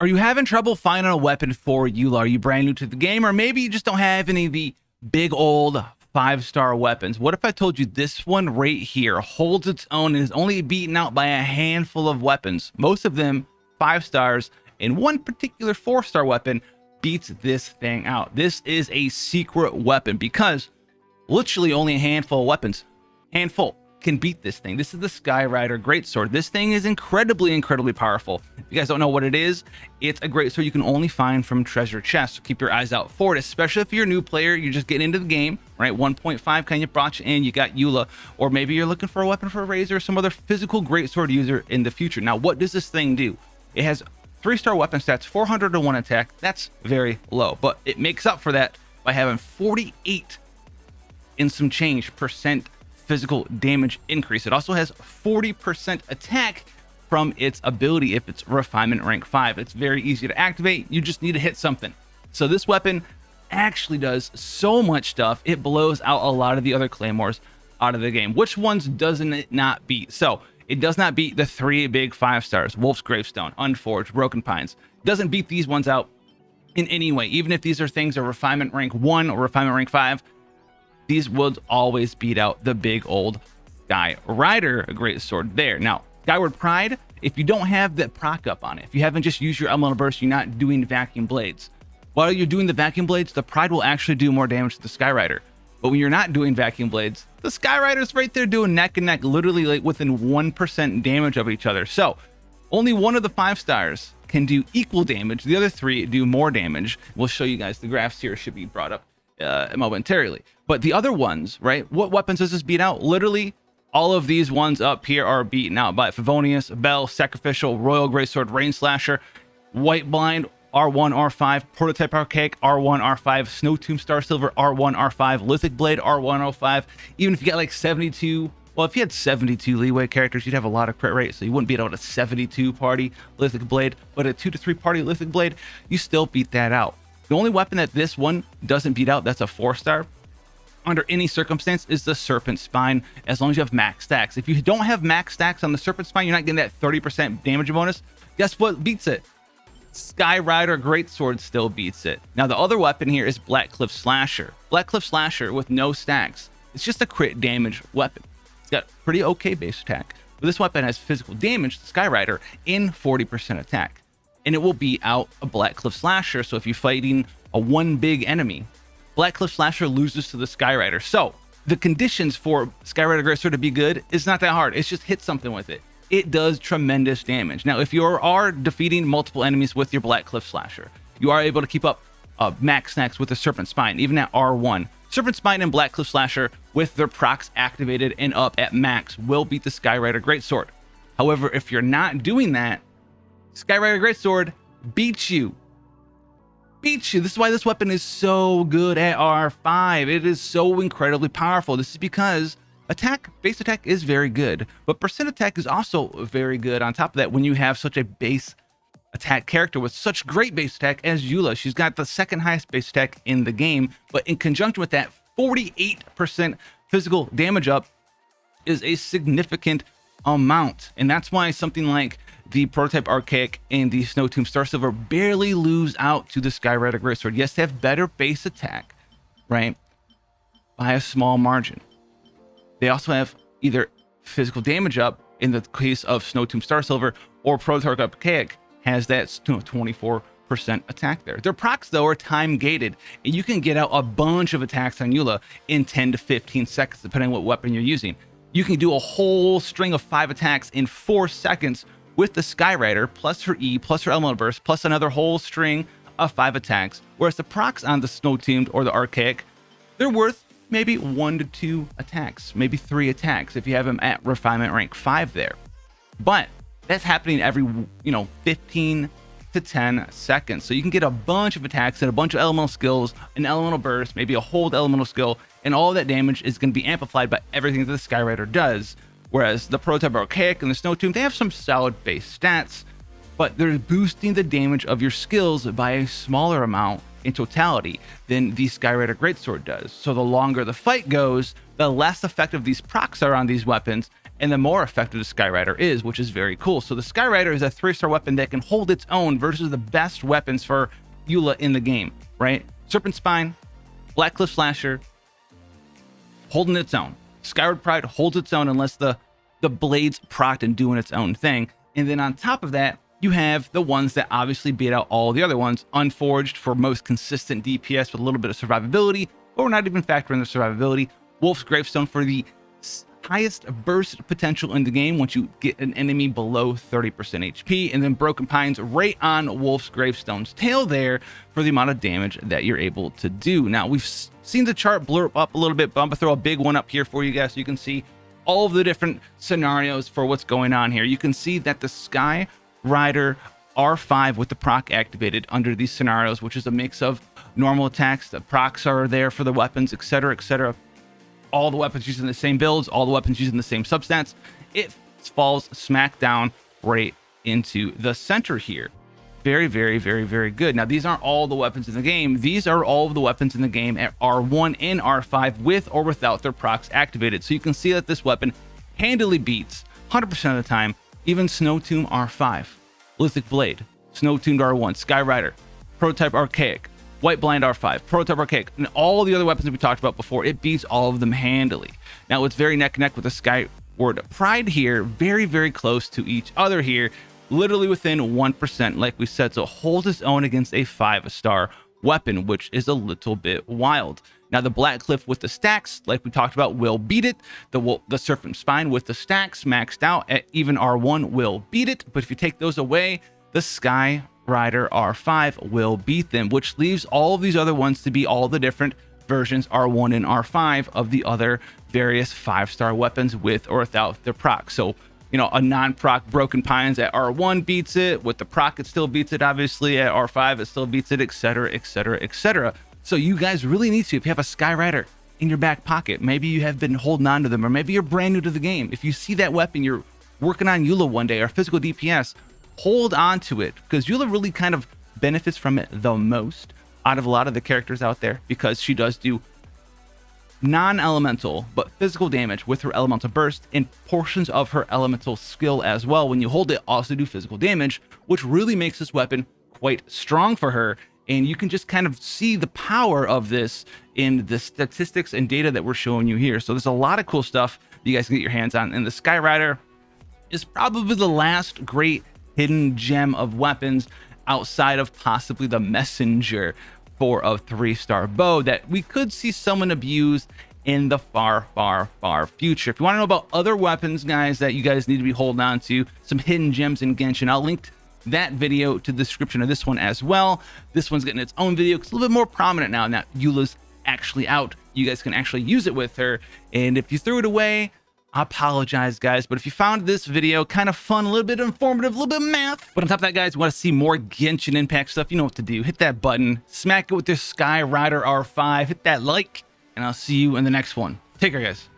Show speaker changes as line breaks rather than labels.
Are you having trouble finding a weapon for Eula? Are you brand new to the game, or maybe you just don't have any of the big old 5-star weapons? What if I told you this one right here holds its own and is only beaten out by a handful of weapons, most of them 5 stars, and one particular 4-star weapon beats this thing out? This is a secret weapon because literally only a handful of weapons, can beat this thing. This is the Skyrider Greatsword. This thing is incredibly powerful. If you guys don't know what it is, it's a greatsword you can only find from treasure chests. So keep your eyes out for it, especially if you're a new player, you're just getting into the game, right? 1.5 kind of brought you in, you got Eula, or maybe you're looking for a weapon for a Razor or some other physical greatsword user in the future. Now, what does this thing do? It has 3-star weapon stats, 401 attack. That's very low, but it makes up for that by having 48 and some change percent physical damage increase. It also has 40% attack from its ability if it's refinement rank 5. It's very easy to activate. You just need to hit something. So this weapon actually does so much stuff. It blows out a lot of the other claymores out of the game. Which ones doesn't it not beat? So it does not beat the 3 big 5 stars: Wolf's Gravestone, Unforged, Broken Pines. It doesn't beat these ones out in any way. Even if these are things are refinement rank 1 or refinement rank 5, these would always beat out the big old Skyrider Greatsword there. Now, Skyward Pride, if you don't have that proc up on it, if you haven't just used your elemental burst, you're not doing vacuum blades. While you're doing the vacuum blades, the Pride will actually do more damage to the Skyrider. But when you're not doing vacuum blades, the Skyrider's right there doing neck and neck, literally like within 1% damage of each other. So only one of the 5 stars can do equal damage. The other 3 do more damage. We'll show you guys. The graphs here should be brought up momentarily. But the other ones, right? What weapons does this beat out? Literally, all of these ones up here are beaten out by Favonius, Bell, Sacrificial, Royal Greatsword, Rain Slasher, White Blind, R1, R5, Prototype Archaic, R1, R5, Snow Tomb Star Silver, R1, R5, Lithic Blade, R1, R5. Even if you get like 72, well, if you had 72 leeway characters, you'd have a lot of crit rate, so you wouldn't beat out a 72 party Lithic Blade, but a 2 to 3 party Lithic Blade, you still beat that out. The only weapon that this one doesn't beat out, that's a 4-star, under any circumstance, is the Serpent Spine, as long as you have max stacks. If you don't have max stacks on the Serpent Spine, you're not getting that 30% damage bonus. Guess what beats it? Skyrider Greatsword still beats it. Now, the other weapon here is Blackcliff Slasher. Blackcliff Slasher with no stacks. It's just a crit damage weapon. It's got pretty okay base attack, but this weapon has physical damage to Skyrider in 40% attack. And it will beat out a Blackcliff Slasher. So if you're fighting a one big enemy, Blackcliff Slasher loses to the Skyrider. So the conditions for Skyrider Greatsword to be good is not that hard. It's just hit something with it. It does tremendous damage. Now, if you are defeating multiple enemies with your Blackcliff Slasher, you are able to keep up max stacks with the Serpent Spine, even at R1. Serpent Spine and Blackcliff Slasher, with their procs activated and up at max, will beat the Skyrider Greatsword. However, if you're not doing that, Skyrider Greatsword beats you. This is why this weapon is so good at R5. It is so incredibly powerful. This is because base attack is very good, but percent attack is also very good. On top of that, when you have such a base attack character with such great base attack as Eula, she's got the 2nd highest base attack in the game, but in conjunction with that, 48% physical damage up is a significant amount. And that's why something like the Prototype Archaic and the Snow Tomb Star Silver barely lose out to the Skyrider Greatsword. Yes, they have better base attack, right, by a small margin. They also have either physical damage up in the case of Snow Tomb Star Silver, or Prototype Archaic has that 24% attack there. Their procs, though, are time gated, and you can get out a bunch of attacks on Eula in 10 to 15 seconds, depending on what weapon you're using. You can do a whole string of 5 attacks in 4 seconds with the Skyrider, plus her E, plus her Elemental Burst, plus another whole string of 5 attacks. Whereas the procs on the Snow Tombed or the Archaic, they're worth maybe 1 to 2 attacks, maybe 3 attacks if you have them at refinement rank 5 there. But that's happening every 15 to 10 seconds. So you can get a bunch of attacks and a bunch of elemental skills, an elemental burst, maybe a hold elemental skill, and all of that damage is going to be amplified by everything that the Skyrider does. Whereas the Prototype Archaic and the Snow Tomb, they have some solid base stats, but they're boosting the damage of your skills by a smaller amount in totality than the Skyrider Greatsword does. So the longer the fight goes, the less effective these procs are on these weapons, and the more effective the Skyrider is, which is very cool. So the Skyrider is a 3-star weapon that can hold its own versus the best weapons for Eula in the game, right? Serpent Spine, Black Cliff Slasher, holding its own. Skyward Pride holds its own unless the blades procced and doing its own thing. And then on top of that, you have the ones that obviously beat out all the other ones. Unforged for most consistent DPS with a little bit of survivability, but we're not even factoring the survivability. Wolf's Gravestone for the highest burst potential in the game once you get an enemy below 30% HP, and then Broken Pines right on Wolf's Gravestone's tail there for the amount of damage that you're able to do. Now, we've seen the chart blurb up a little bit, but I'm gonna throw a big one up here for you guys so you can see all of the different scenarios for what's going on here. You can see that the Sky Rider R5 with the proc activated under these scenarios, which is a mix of normal attacks, the procs are there for the weapons, etc., etc. All the weapons using the same builds, all the weapons using the same substats, it falls smack down right into the center here. Very, very, very, very good. Now, these aren't all the weapons in the game. These are all of the weapons in the game at R1 and R5 with or without their procs activated. So you can see that this weapon handily beats 100% of the time, even Snow Tomb R5, Lithic Blade, Snow Tuned R1, Sky Rider, Prototype Archaic, White Blind R5, Prototype Archaic, and all the other weapons that we talked about before. It beats all of them handily. Now, it's very neck and neck with the Skyward Pride here, very, very close to each other here, literally within 1%, like we said. So it holds its own against a 5-star weapon, which is a little bit wild. Now, the Black Cliff with the stacks, like we talked about, will beat it. The Serpent Spine with the stacks maxed out at even R1 will beat it. But if you take those away, the Sky Rider R5 will beat them, which leaves all of these other ones to be all the different versions R1 and R5 of the other various 5-star weapons with or without their proc. So, you know, a non-proc Broken Pines at R1 beats it. With the proc, it still beats it. Obviously, at R5, it still beats it, etc., etc., etc. So you guys really need to, if you have a Sky Rider in your back pocket, maybe you have been holding on to them, or maybe you're brand new to the game. If you see that weapon, you're working on Eula one day, or physical DPS, hold on to it, because Eula really kind of benefits from it the most out of a lot of the characters out there, because she does do non-elemental but physical damage with her elemental burst, and portions of her elemental skill as well, when you hold it, also do physical damage, which really makes this weapon quite strong for her. And you can just kind of see the power of this in the statistics and data that we're showing you here. So there's a lot of cool stuff you guys can get your hands on, and the Sky Rider is probably the last great hidden gem of weapons outside of possibly the Messenger for a 3-star bow that we could see someone abuse in the far, far, far future. If you want to know about other weapons, guys, that you guys need to be holding on to, some hidden gems in Genshin, I'll link that video to the description of this one as well. This one's getting its own video. It's a little bit more prominent now that Eula's actually out. You guys can actually use it with her. And if you threw it away, I apologize, guys. But if you found this video kind of fun, a little bit informative, a little bit of math, but on top of that, guys, want to see more Genshin Impact stuff, you know what to do. Hit that button, smack it with your Sky Rider R5, hit that like, and I'll see you in the next one. Take care, guys.